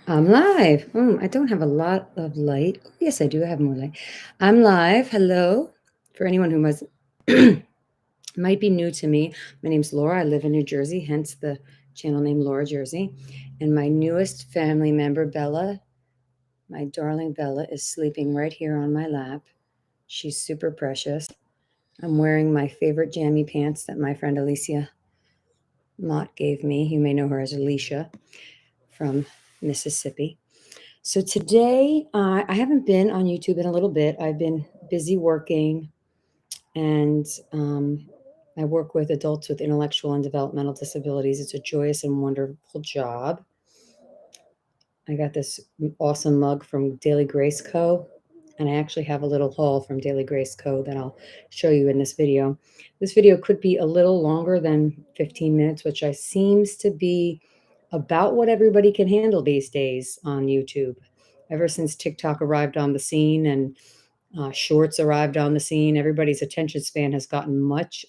I'm live. I don't have a lot of light. Oh, yes, I do have more light. I'm live. Hello. For anyone who might be new to me, my name's Laura. I live in New Jersey, hence the channel name Laura Jersey. And my newest family member, Bella, my darling Bella, is sleeping right here on my lap. She's super precious. I'm wearing my favorite jammy pants that my friend Alicia Mott gave me. You may know her as Alicia from Mississippi. So today, I haven't been on YouTube in a little bit. I've been busy working, and I work with adults with intellectual and developmental disabilities. It's a joyous and wonderful job. I got this awesome mug from Daily Grace Co. And I actually have a little haul from Daily Grace Co. that I'll show you in this video. This video could be a little longer than 15 minutes, which I seems to be about what everybody can handle these days on YouTube. Ever since TikTok arrived on the scene and shorts arrived on the scene, everybody's attention span has gotten much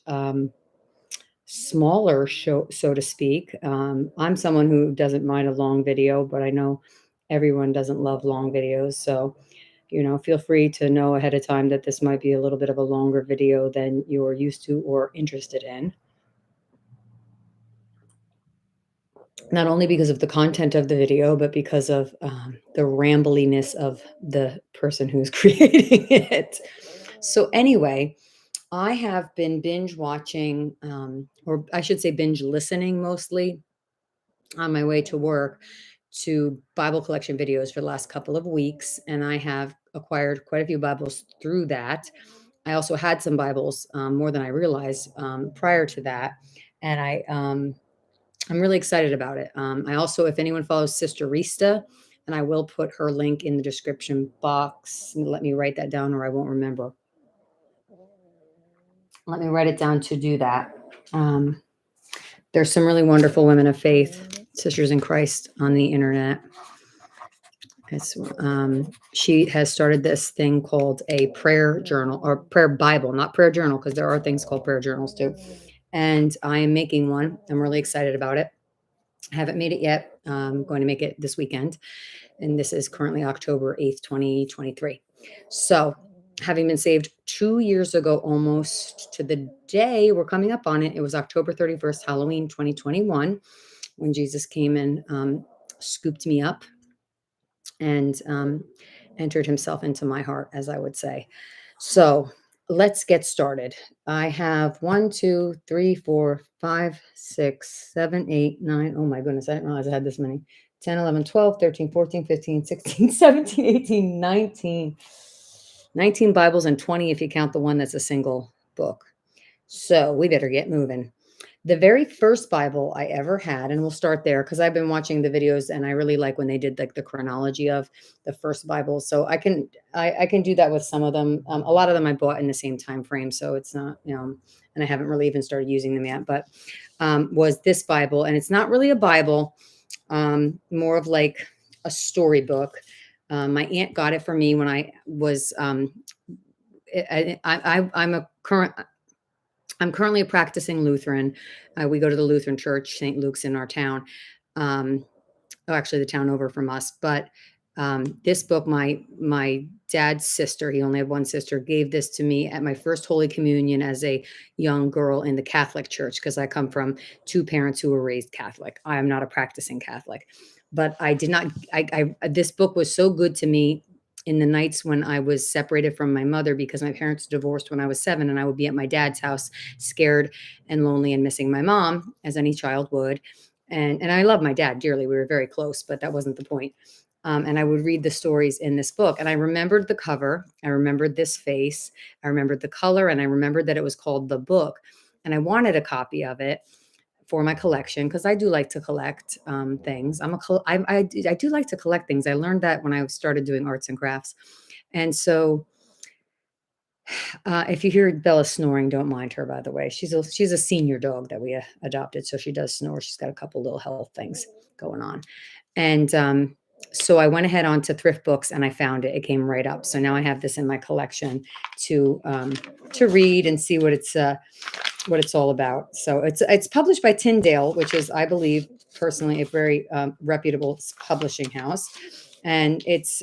smaller, so to speak. I'm someone who doesn't mind a long video, but I know everyone doesn't love long videos. So, feel free to know ahead of time that this might be a little bit of a longer video than you're used to or interested in. Not only because of the content of the video, but because of the rambliness of the person who's creating it. So, anyway, I have been binge watching, or I should say binge listening mostly on my way to work to Bible collection videos for the last couple of weeks. And I have acquired quite a few Bibles through that. I also had some Bibles, more than I realized, prior to that. And I'm really excited about it. I also, if anyone follows Sister Rista, and I will put her link in the description box. Let me write that down or I won't remember. Let me write it down to do that. Um, there's some really wonderful women of faith, sisters in Christ on the internet. She has started this thing called a prayer journal or prayer Bible, not prayer journal, because there are things called prayer journals too. And I am making one. I'm really excited about it. I haven't made it yet. I'm going to make it this weekend. And this is currently October 8th, 2023. So, having been saved 2 years ago, almost to the day we're coming up on it, it was October 31st, Halloween 2021, when Jesus came and scooped me up and entered himself into my heart, as I would say. So, let's get started. I have 1, 2, 3, 4, 5, 6, 7, 8, 9. Oh my goodness, I didn't realize I had this many. 10, 11, 12, 13, 14, 15, 16, 17, 18, 19. 19 Bibles and 20 if you count the one that's a single book. So we better get moving. The very first Bible I ever had, and we'll start there because I've been watching the videos and I really like when they did like the chronology of the first Bible. So I can do that with some of them. A lot of them I bought in the same time frame, so it's not and I haven't really even started using them yet. But was this Bible, and it's not really a Bible, more of like a storybook. My aunt got it for me when I was I'm currently a practicing Lutheran. We go to the Lutheran church, St. Luke's in our town. Um, actually, the town over from us. But this book, my dad's sister, he only had one sister, gave this to me at my first Holy Communion as a young girl in the Catholic Church because I come from two parents who were raised Catholic. I am not a practicing Catholic, but I did not. This book was so good to me in the nights when I was separated from my mother because my parents divorced when I was 7, and I would be at my dad's house, scared and lonely and missing my mom, as any child would. And I love my dad dearly. We were very close, but that wasn't the point. And I would read the stories in this book. And I remembered the cover. I remembered this face. I remembered the color. And I remembered that it was called The Book. And I wanted a copy of it for my collection because I do like to collect things. I do like to collect things. I learned that when I started doing arts and crafts. And so if you hear Bella snoring, don't mind her, by the way. She's a senior dog that we adopted, so she does snore. She's got a couple little health things going on. And so I went ahead onto Thrift Books and I found it. It came right up. So now I have this in my collection to read and see what it's all about. So it's published by Tyndale, which is, I believe, personally a very reputable publishing house, and it's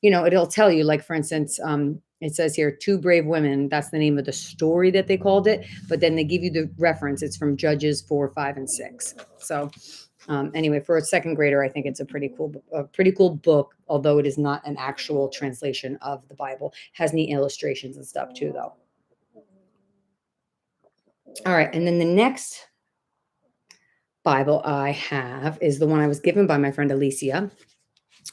it'll tell you, like, for instance, it says here, Two Brave Women. That's the name of the story that they called it, but then they give you the reference. It's from Judges 4, 5, and 6. So anyway, for a second grader, I think it's a pretty cool book, although it is not an actual translation of the Bible. Has neat illustrations and stuff too, though. All right, and then the next Bible I have is the one I was given by my friend Alicia.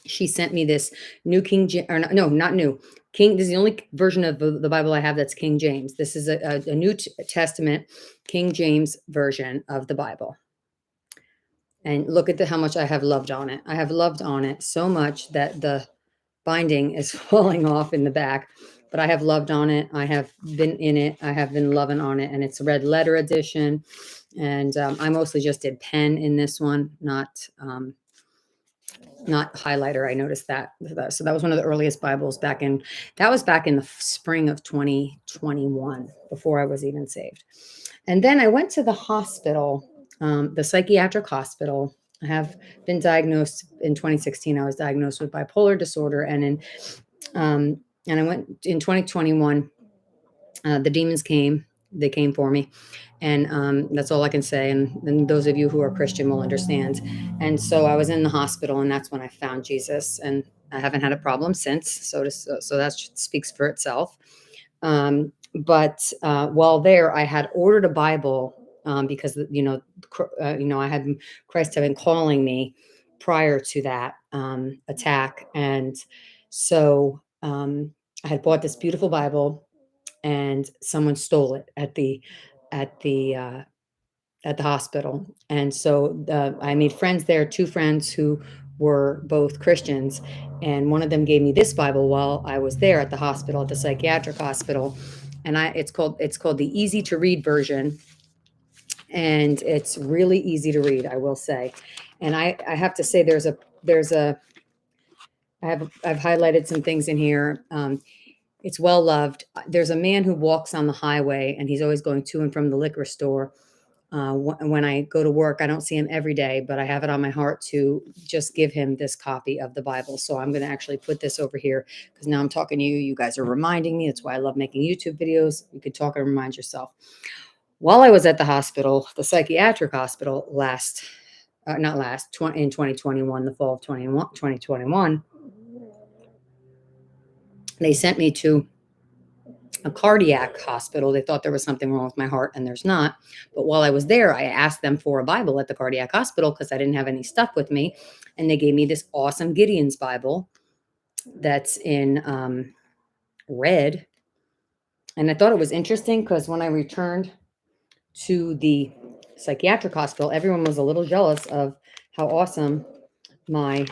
She sent me this New King James, or no, not new. King. This is the only version of the Bible I have that's King James. This is a New Testament King James version of the Bible. And look at how much I have loved on it. I have loved on it so much that the binding is falling off in the back, but I have loved on it. I have been in it. I have been loving on it, and it's a red letter edition. And I mostly just did pen in this one, not highlighter. I noticed that. So that was one of the earliest Bibles that was back in the spring of 2021, before I was even saved. And then I went to the hospital, the psychiatric hospital. I have been diagnosed in 2016. I was diagnosed with bipolar disorder, and I went in 2021. The demons came. They came for me, and that's all I can say. And those of you who are Christian will understand. And so I was in the hospital, and that's when I found Jesus, and I haven't had a problem since. So that speaks for itself. But while there, I had ordered a Bible because I had Christ had been calling me prior to that attack, and so I had bought this beautiful Bible, and someone stole it at the uh, at the hospital. And so I made friends there, two friends who were both Christians, and one of them gave me this Bible while I was there at the hospital, at the psychiatric hospital. And it's called the Easy to Read version, and it's really easy to read, I will say. And I have to say, I've highlighted some things in here. It's well loved. There's a man who walks on the highway, and he's always going to and from the liquor store. When I go to work, I don't see him every day, but I have it on my heart to just give him this copy of the Bible. So I'm going to actually put this over here, because now I'm talking to you. You guys are reminding me. That's why I love making YouTube videos. You could talk and remind yourself. While I was at the hospital, the psychiatric hospital, in 2021, the fall of 2021, they sent me to a cardiac hospital. They thought there was something wrong with my heart, and there's not. But while I was there, I asked them for a Bible at the cardiac hospital because I didn't have any stuff with me. And they gave me this awesome Gideon's Bible that's in red. And I thought it was interesting because when I returned to the psychiatric hospital, everyone was a little jealous of how awesome my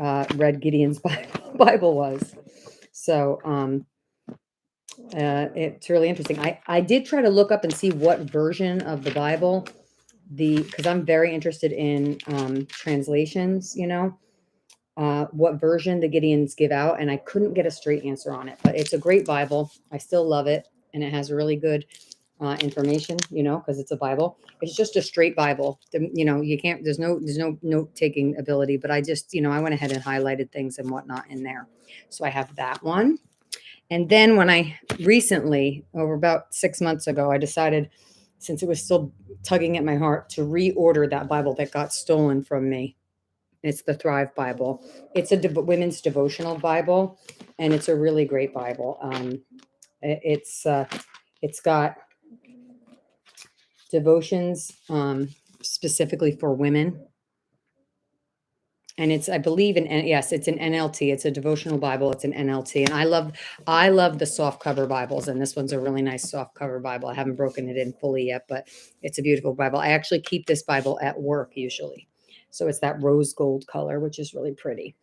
red Gideon's Bible was. So it's really interesting. I did try to look up and see what version of the Bible, because I'm very interested in translations, what version the Gideons give out, and I couldn't get a straight answer on it. But it's a great Bible. I still love it, and it has really good information, because it's a Bible. It's just a straight Bible. You can't. There's no note taking ability. But I just, I went ahead and highlighted things and whatnot in there. So I have that one. And then when I recently, over about 6 months ago, I decided, since it was still tugging at my heart, to reorder that Bible that got stolen from me. It's the Thrive Bible. It's a women's devotional Bible, and it's a really great Bible. It's got devotions specifically for women. And I believe yes, it's an NLT. It's a devotional Bible. It's an NLT. And I love the soft cover Bibles. And this one's a really nice soft cover Bible. I haven't broken it in fully yet, but it's a beautiful Bible. I actually keep this Bible at work usually. So it's that rose gold color, which is really pretty.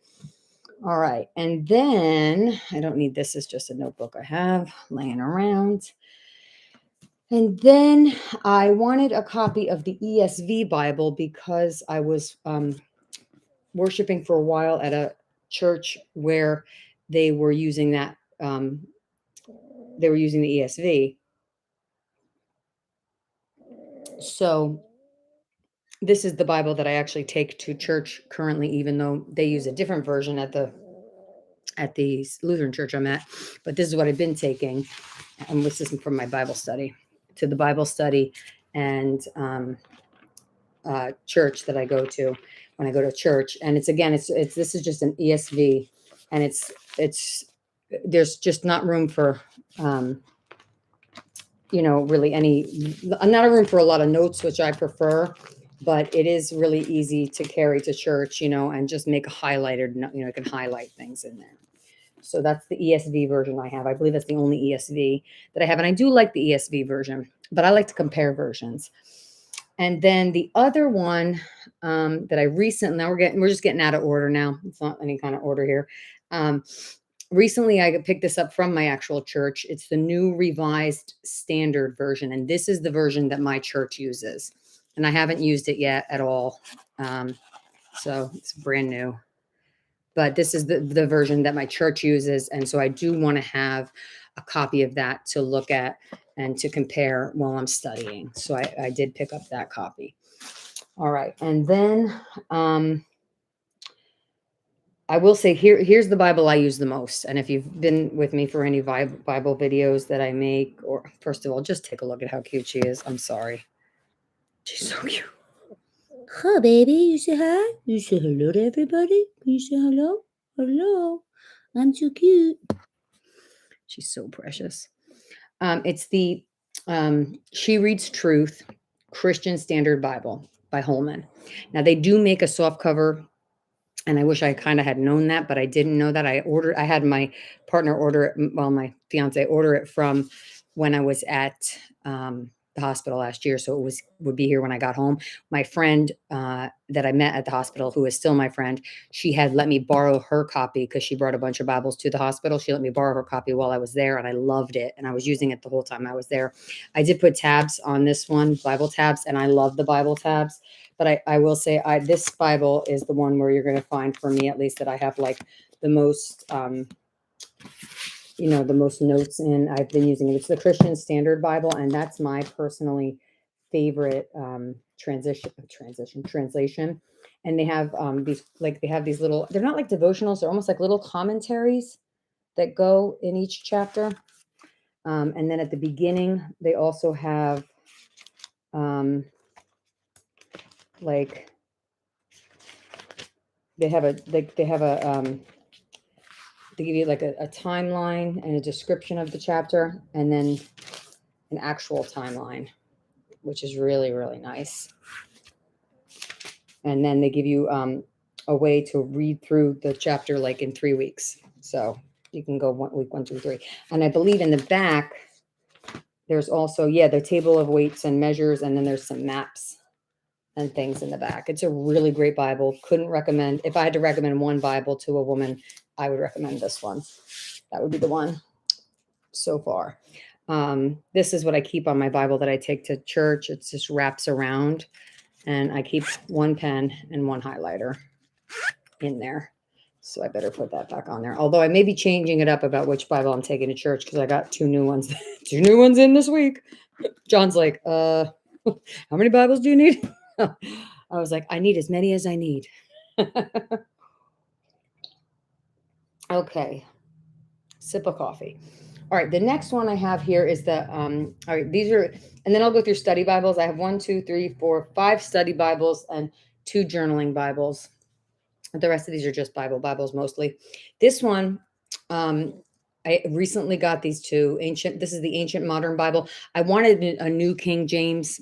All right. And then I don't need this. It's just a notebook I have laying around. And then I wanted a copy of the ESV Bible because I was worshiping for a while at a church where they were using that. They were using the ESV. So This is the Bible that I actually take to church currently, even though they use a different version at the Lutheran church I'm at. But this is what I've been taking, and this is from my Bible study to the Bible study and church that I go to when I go to church. And it's this is just an ESV, and it's there's just not room for really not a room for a lot of notes, which I prefer, but it is really easy to carry to church, and just make a highlighted note, you can highlight things in there. So that's the ESV version I have. I believe that's the only ESV that I have. And I do like the ESV version, but I like to compare versions. And then the other one that I recently, now we're just getting out of order now. It's not any kind of order here. Recently, I picked this up from my actual church. It's the New Revised Standard Version, and this is the version that my church uses. And I haven't used it yet at all. So it's brand new. But this is the version that my church uses. And so I do want to have a copy of that to look at and to compare while I'm studying. So I did pick up that copy. All right. And then I will say here's the Bible I use the most. And if you've been with me for any Bible videos that I make, or first of all, just take a look at how cute she is. I'm sorry. She's so cute. Hi, baby. You say hi? You say hello to everybody? Can you say hello? Hello. I'm so cute. She's so precious. It's the She Reads Truth Christian Standard Bible by Holman. Now, they do make a soft cover, and I wish I kind of had known that, but I didn't know that. I had my partner order it, well, my fiance order it from when I was at the hospital last year. So would be here when I got home. My friend that I met at the hospital, who is still my friend, she had let me borrow her copy because she brought a bunch of Bibles to the hospital. She let me borrow her copy while I was there, and I loved it. And I was using it the whole time I was there. I did put tabs on this one, Bible tabs, and I love the Bible tabs. But I will say this Bible is the one where you're going to find, for me at least, that I have like the most the most notes in. I've been using it. It's the Christian Standard Bible, and that's my personally favorite translation. And they have these little, they're not like devotionals, they're almost like little commentaries that go in each chapter. And then at the beginning, they also have like they have a they give you like a timeline and a description of the chapter, and then an actual timeline, which is really, really nice. And then they give you a way to read through the chapter like in 3 weeks. So you can go week 1 through 3. And I believe in the back, there's also, the table of weights and measures, and then there's some maps and things in the back. It's a really great Bible. Couldn't recommend, if I had to recommend one Bible to a woman, I would recommend this one. That would be the one so far. This is what I keep on my Bible that I take to church. It just wraps around, and I keep one pen and one highlighter in there. So I better put that back on there. Although I may be changing it up about which Bible I'm taking to church, because I got 2 new ones, 2 new ones in this week. John's like, how many Bibles do you need? I was like, I need as many as I need. Okay. Sip of coffee. All right. The next one I have here is all right, these are, and then I'll go through study Bibles. I have 1, 2, 3, 4, 5 study Bibles and 2 journaling Bibles. The rest of these are just Bibles mostly. This one, I recently got these 2 this is the Ancient Modern Bible. I wanted a New King James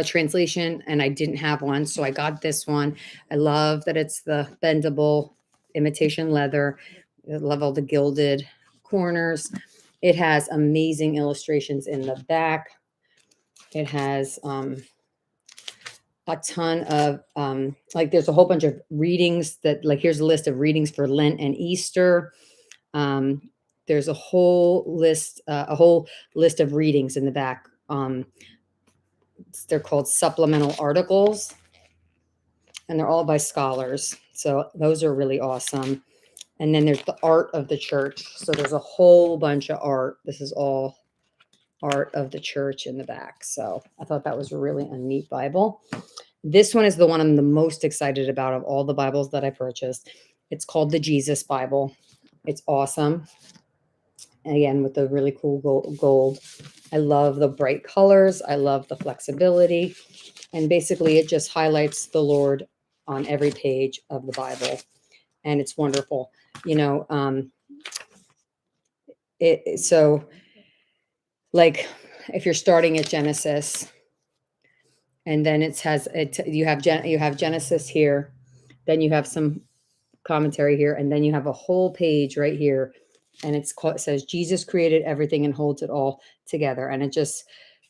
translation, and I didn't have one, so I got this one. I love that it's the bendable imitation leather. I love all the gilded corners. It has amazing illustrations in the back. It has a ton of there's a whole bunch of readings that, like, here's a list of readings for Lent and Easter. There's a whole list of readings in the back. They're called supplemental articles, and they're all by scholars. So those are really awesome. And then there's the art of the church. So there's a whole bunch of art. This is all art of the church in the back. So I thought that was really a neat Bible. This one is the one I'm the most excited about of all the Bibles that I purchased. It's called the Jesus Bible. It's awesome. Again, with the really cool gold. I love the bright colors. I love the flexibility. And basically, it just highlights the Lord on every page of the Bible. And it's wonderful. So like if you're starting at Genesis, and then you have Genesis here, then you have some commentary here, and then you have a whole page right here, and it says Jesus created everything and holds it all together, and it just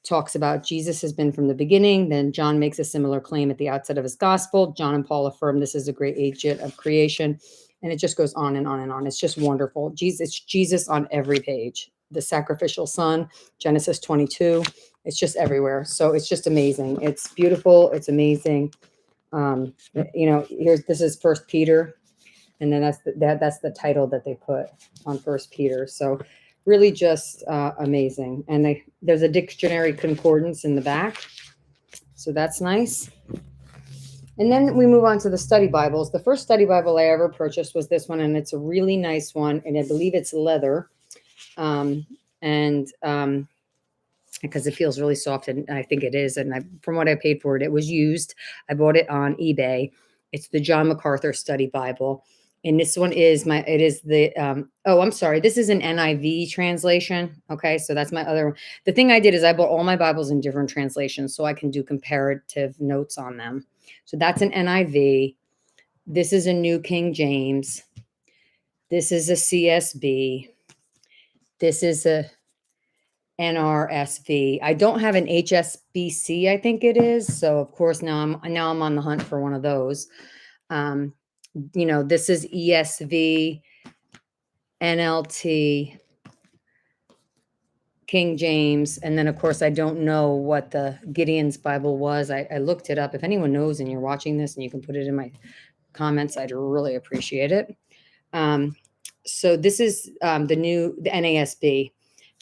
talks about Jesus has been from the beginning. Then John makes a similar claim at the outset of his gospel. John and Paul affirm this is a great agent of creation, and it just goes on and on and on. It's just wonderful. Jesus on every page. The sacrificial son, Genesis 22. It's just everywhere. So it's just amazing. It's beautiful. It's amazing. This is First Peter, and then that's the title that they put on First Peter. So really just amazing. And there's a dictionary concordance in the back, so that's nice. And then we move on to the study Bibles. The first study Bible I ever purchased was this one, and it's a really nice one, and I believe it's leather, because it feels really soft, and I think it is. And from what I paid for it, it was used. I bought it on eBay. It's the John MacArthur Study Bible. And this one is I'm sorry. This is an NIV translation. Okay. So that's my other one. The thing I did is I bought all my Bibles in different translations so I can do comparative notes on them. So that's an NIV. This is a New King James. This is a CSB. This is a NRSV. I don't have an HSBC, I think it is. So of course now I'm on the hunt for one of those. This is ESV, NLT, King James, and then of course I don't know what the Gideon's Bible was. I looked it up. If anyone knows and you're watching this and you can put it in my comments, I'd really appreciate it. So this is the NASB.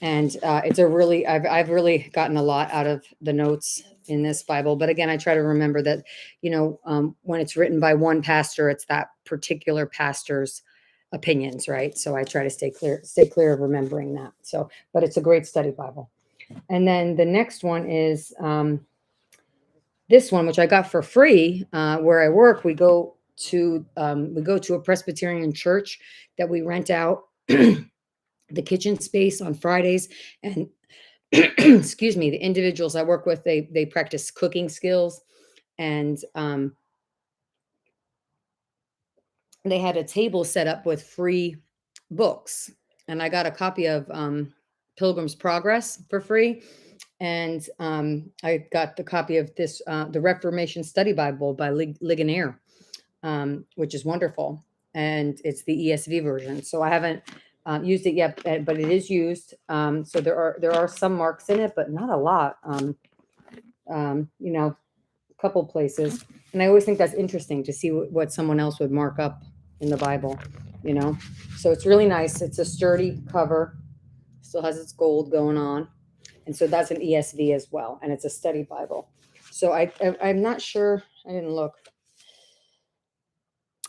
And it's I've really gotten a lot out of the notes in this Bible. But again, I try to remember that, when it's written by one pastor, it's that particular pastor's opinions, right? So I try to stay clear of remembering that. So, but it's a great study Bible. And then the next one is this one, which I got for free where I work. We go to a Presbyterian church that we rent out the kitchen space on Fridays, and excuse me, the individuals I work with, they practice cooking skills, and they had a table set up with free books, and I got a copy of Pilgrim's Progress for free, and I got the copy of this the Reformation Study Bible by Ligonier, which is wonderful, and it's the ESV version. So I haven't used it yet, but it is used. So there are some marks in it, but not a lot. A couple places, and I always think that's interesting to see what someone else would mark up in the Bible. So it's really nice. It's a sturdy cover, still has its gold going on, and so that's an ESV as well, and it's a study Bible. So I'm not sure. I didn't look.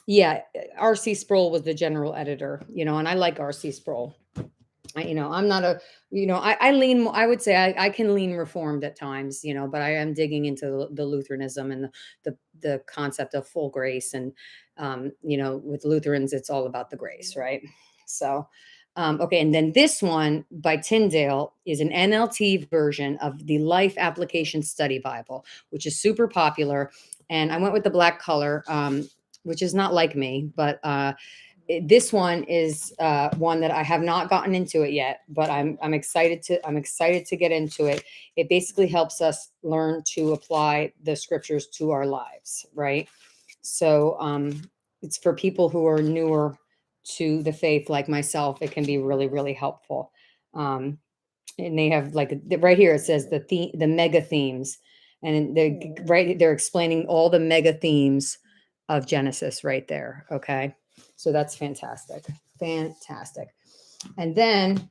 Yeah, R.C. Sproul was the general editor, and I like R.C. Sproul. I'm not I lean, I would say I can lean reformed at times, but I am digging into the Lutheranism and the concept of full grace. And, with Lutherans, it's all about the grace, right? So, okay. And then this one by Tyndale is an NLT version of the Life Application Study Bible, which is super popular. And I went with the black color, which is not like me, but this one is one that I have not gotten into it yet, but I'm excited to get into it. It basically helps us learn to apply the scriptures to our lives, right? So it's for people who are newer to the faith, like myself. It can be really, really helpful. And they have right here, it says the mega themes, and they're explaining all the mega themes of Genesis right there. Okay. So that's fantastic. Fantastic. And then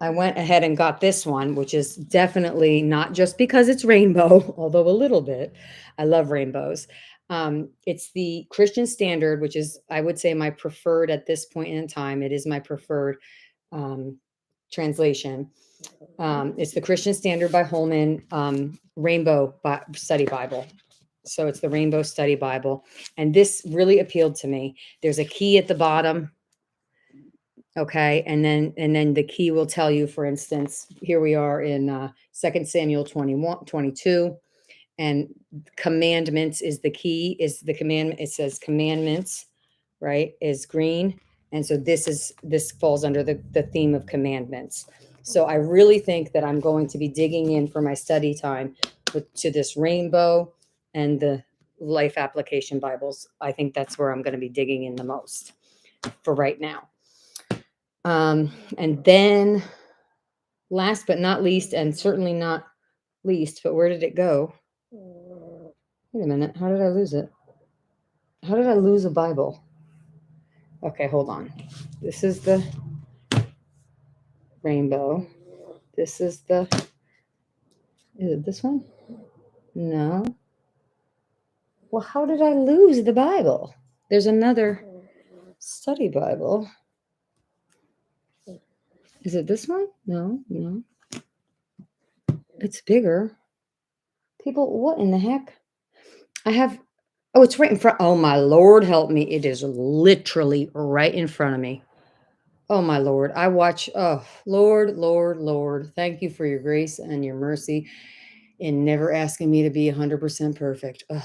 I went ahead and got this one, which is definitely not just because it's rainbow, although a little bit. I love rainbows. It's the Christian Standard, which is, I would say, my preferred at this point in time. It is my preferred um, translation. It's the Christian Standard by Holman Rainbow Study Bible. So it's the Rainbow Study Bible. And this really appealed to me. There's a key at the bottom. Okay. And then the key will tell you, for instance, here we are in 2 Samuel 21, 22. And commandments is the key, is the commandment. It says commandments, right, is green. And so this falls under the theme of commandments. So I really think that I'm going to be digging in for my study time to this rainbow and the life application Bibles. I think that's where I'm going to be digging in the most for right now. And then last but not least, and certainly not least, but where did it go? Wait a minute. How did I lose it? How did I lose a Bible? Okay, hold on. This is the rainbow. This is it this one? No. Well, how did I lose the Bible? There's another study Bible. Is it this one? No. It's bigger. People, what in the heck? Oh, it's right in front. Oh, my Lord, help me. It is literally right in front of me. Oh, my Lord. Oh, Lord, thank you for your grace and your mercy in never asking me to be 100% perfect. Ugh.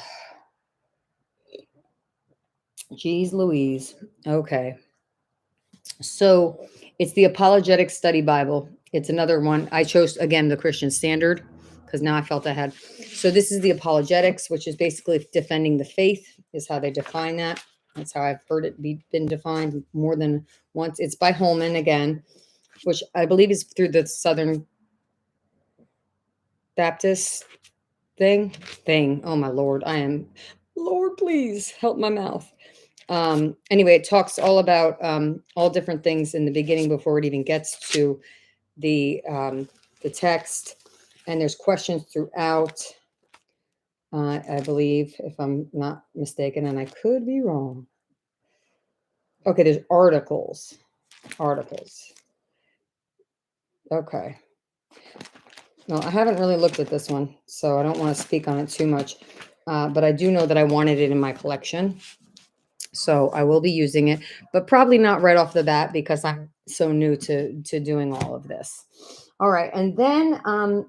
Jeez Louise. Okay. So it's the Apologetic Study Bible. It's another one. I chose, again, the Christian Standard because now I felt I had. So this is the Apologetics, which is basically defending the faith, is how they define that. That's how I've heard it been defined more than once. It's by Holman again, which I believe is through the Southern Baptist thing. Oh, my Lord. Lord, please help my mouth. Anyway, it talks all about all different things in the beginning before it even gets to the text. And there's questions throughout, I believe, if I'm not mistaken, and I could be wrong. Okay, there's articles. Okay. No, I haven't really looked at this one, so I don't want to speak on it too much. But I do know that I wanted it in my collection. So I will be using it, but probably not right off the bat because I'm so new to doing all of this. All right. And then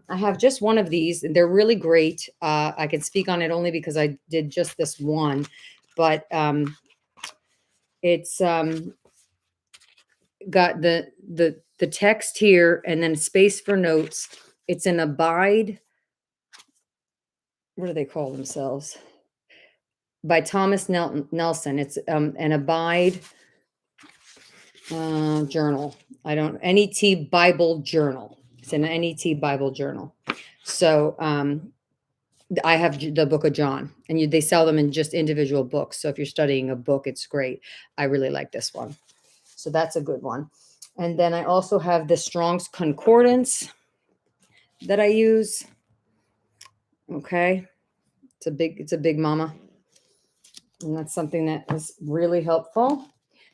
I have just one of these. They're really great. I can speak on it only because I did just this one, but it's got the text here and then space for notes. It's an Abide. What do they call themselves? By Thomas Nelson. It's an Abide journal. NET Bible Journal. It's an NET Bible Journal. So I have the Book of John, and they sell them in just individual books. So if you're studying a book, it's great. I really like this one. So that's a good one. And then I also have the Strong's Concordance that I use. Okay. It's a big mama. And that's something that is really helpful.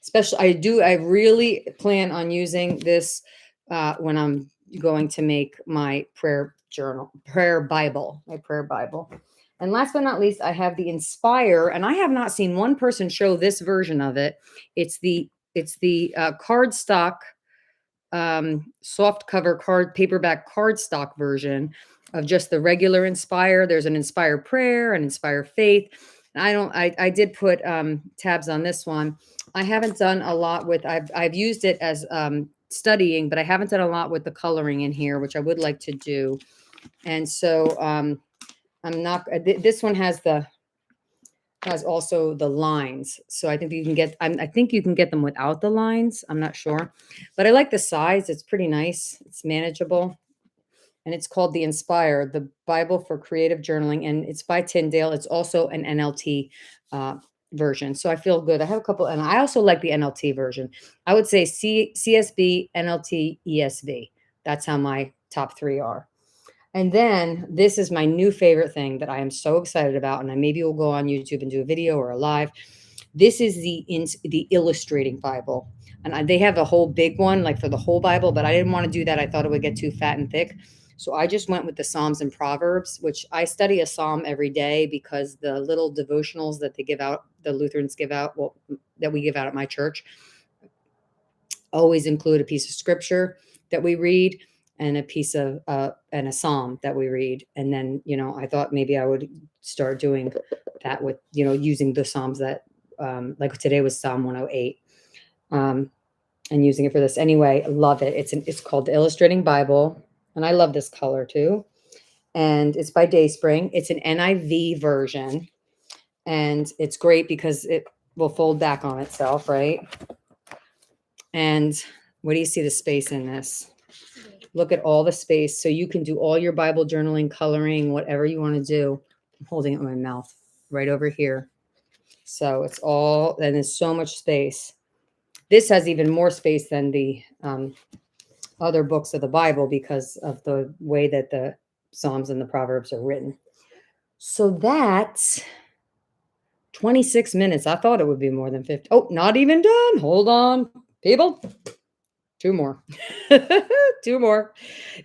Especially, I really plan on using this when I'm going to make my prayer Bible. And last but not least, I have the Inspire, and I have not seen one person show this version of it. It's the cardstock, soft cover paperback cardstock version of just the regular Inspire. There's an Inspire Prayer, an Inspire Faith. I did put tabs on this one. I haven't done a lot with, I've used it as studying, but I haven't done a lot with the coloring in here, which I would like to do. And so I'm not, this one has also the lines. So I think you can I think you can get them without the lines. I'm not sure, but I like the size. It's pretty nice. It's manageable. And it's called The Inspire, the Bible for Creative Journaling, and it's by Tyndale. It's also an NLT version. So I feel good. I have a couple, and I also like the NLT version. I would say CSB, NLT, ESV. That's how my top 3 are. And then this is my new favorite thing that I am so excited about, and I maybe will go on YouTube and do a video or a live. This is the illustrating Bible, and they have a whole big one like for the whole Bible, but I didn't want to do that. I thought it would get too fat and thick, so I just went with the Psalms and Proverbs, which I study a psalm every day because the little devotionals that they give out, the Lutherans give out, well, that we give out at my church, always include a piece of scripture that we read and a piece of and a psalm that we read. And then, I thought maybe I would start doing that with, using the psalms that like today was Psalm 108, and using it for this. Anyway, I love it. It's called the Illustrating Bible, and I love this color too. And it's by Dayspring. It's an NIV version, and it's great because it will fold back on itself, right? And what do you see the space in this? Look at all the space. So you can do all your Bible journaling, coloring, whatever you want to do. I'm holding it in my mouth right over here. So it's all, and there's so much space. This has even more space than the other books of the Bible because of the way that the Psalms and the Proverbs are written. So that's 26 minutes. I thought it would be more than 50. Oh, not even done. Hold on, people. 2 more. 2 more.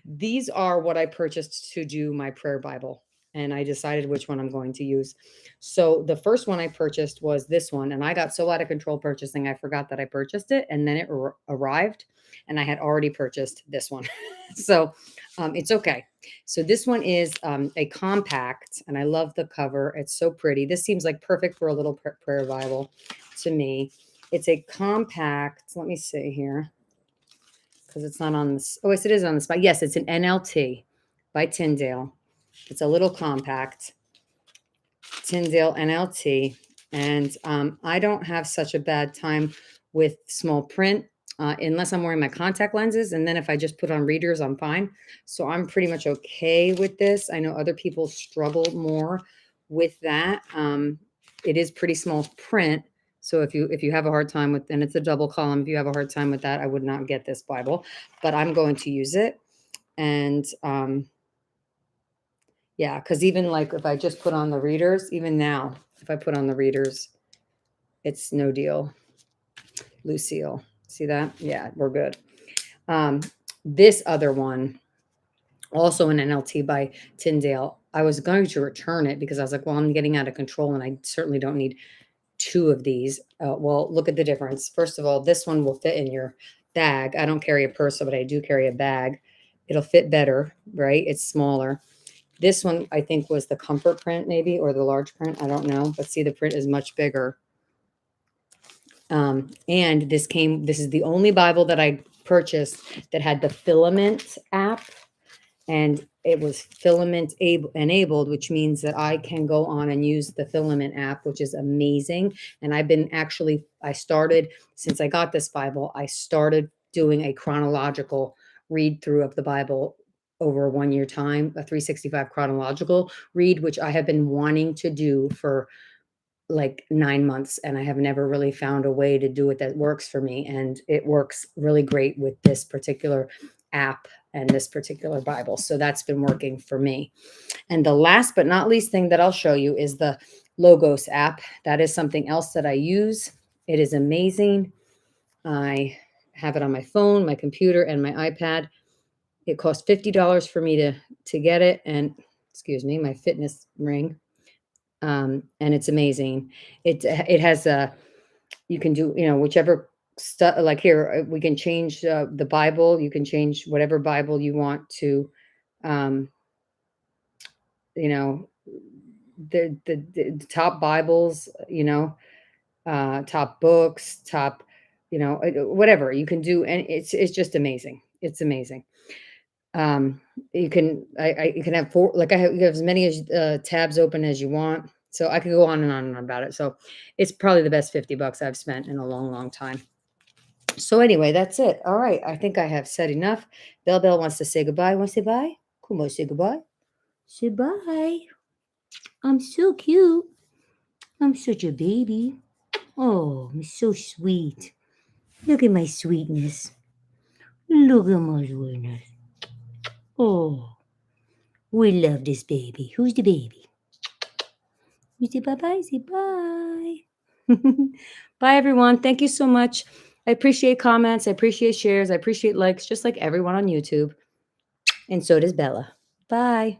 These are what I purchased to do my prayer Bible, and I decided which one I'm going to use. So the first one I purchased was this one, and I got so out of control purchasing, I forgot that I purchased it, and then it arrived, and I had already purchased this one. So it's okay. So this one is a compact, and I love the cover. It's so pretty. This seems like perfect for a little prayer Bible to me. It's a compact. Let me see here, because it's not on this. Oh, yes, it is on the spot. Yes, it's an NLT by Tyndale. It's a little compact Tyndale NLT. And I don't have such a bad time with small print unless I'm wearing my contact lenses. And then if I just put on readers, I'm fine. So I'm pretty much okay with this. I know other people struggle more with that. It is pretty small print. So if you have a hard time with, and it's a double column, if you have a hard time with that, I would not get this Bible, but I'm going to use it. And yeah, because even like if I just put on the readers, even now, if I put on the readers, it's no deal. Lucille, see that? Yeah, we're good. This other one, also an NLT by Tyndale, I was going to return it because I was like, well, I'm getting out of control and I certainly don't need 2 of these. Well, look at the difference. First of all, this one will fit in your bag. I don't carry a purse, but I do carry a bag. It'll fit better, right? It's smaller. This one, I think, was the comfort print maybe, or the large print. I don't know. But see, the print is much bigger. And this is the only Bible that I purchased that had the Filament app. And it was Filament enabled, which means that I can go on and use the Filament app, which is amazing. And I started, since I got this Bible, I started doing a chronological read through of the Bible over a 1 year time, a 365 chronological read, which I have been wanting to do for like 9 months, and I have never really found a way to do it that works for me. And it works really great with this particular app and this particular Bible. So that's been working for me. And the last but not least thing that I'll show you is the Logos app. That is something else that I use. It is amazing. I have it on my phone, my computer, and my iPad. It cost $50 for me to get it, and excuse me, my fitness ring. And it's amazing. It has you can do, whichever stuff, like here, we can change the Bible. You can change whatever Bible you want to, you know, the top Bibles, top books, top, whatever you can do. And it's just amazing. It's amazing. You can, you can have 4, like you have as many tabs open as you want. So I could go on and on and on about it. So it's probably the best $50 I've spent in a long, long time. So anyway, that's it. All right. I think I have said enough. Bell wants to say goodbye. Want to say bye? Come on, say goodbye. Say bye. I'm so cute. I'm such a baby. Oh, I'm so sweet. Look at my sweetness. Look at my sweetness. Oh, we love this baby. Who's the baby? You say bye-bye. Say bye. Bye, everyone. Thank you so much. I appreciate comments. I appreciate shares. I appreciate likes, just like everyone on YouTube. And so does Bella. Bye.